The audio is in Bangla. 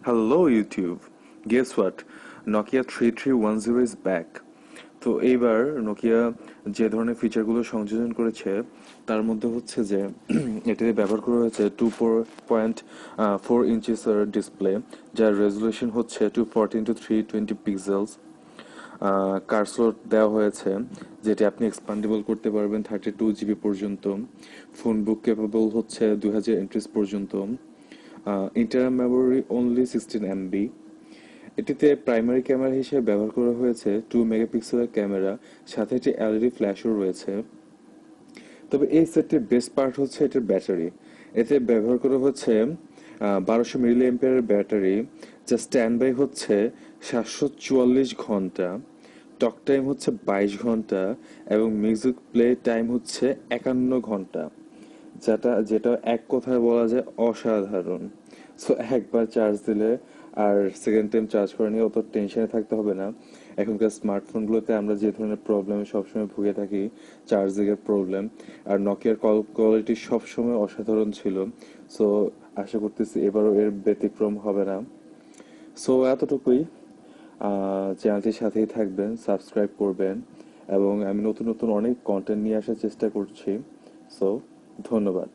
Hello YouTube. Guess what? Nokia 3310 is back. তো এইবার নোকিয়া যে ধরনের ফিচারগুলো সংযোজন করেছে তার মধ্যে হচ্ছে যে এটাতে ব্যবহার করা হয়েছে 2.4 ইঞ্চিসের ডিসপ্লে, যার রেজলিউশন হচ্ছে 214 to 320 পিক্সেলস। কার স্লট দেওয়া হয়েছে, যেটি আপনি এক্সপান্ডেবল করতে পারবেন 32 GB পর্যন্ত। ফোন বুক ক্যাপেবল হচ্ছে 2000 এন্ট্রিস পর্যন্ত। Internal memory only 16 MB। এটিতে প্রাইমারি ক্যামেরা হিসেবে ব্যবহার করা হয়েছে 2 মেগাপিক্সেলের ক্যামেরা, সাথে একটি এলইডি ফ্ল্যাশও রয়েছে। তবে এই সেটটির বেস্ট পার্ট হচ্ছে এটার ব্যাটারি। এতে ব্যবহার করা হচ্ছে 1200 মিলি অ্যাম্পিয়ারের ব্যাটারি, যা স্ট্যান্ড বাই হচ্ছে 744 ঘন্টা, টক টাইম হচ্ছে 22 ঘন্টা এবং মিউজিক প্লে টাইম হচ্ছে 51 ঘন্টা, যেটা এক কথায় বলা যায় অসাধারণ। সো একবার চার্জ দিলে আর সেকেন্ড টাইম চার্জ করা নিয়ে অত টেনশনে থাকতে হবে না। এখনকার স্মার্টফোনগুলোতে আমরা যে ধরনের প্রবলেমে সবসময় ভুগে থাকি, চার্জিংয়ের প্রবলেম, আর নোকিয়ার কল কোয়ালিটি সবসময় অসাধারণ ছিল। সো আশা করতেছি এবারও এর ব্যতিক্রম হবে না। সো এতটুকুই। চ্যানেলটির সাথেই থাকবেন, সাবস্ক্রাইব করবেন, এবং আমি নতুন নতুন অনেক কন্টেন্ট নিয়ে আসার চেষ্টা করছি। সো ধন্যবাদ।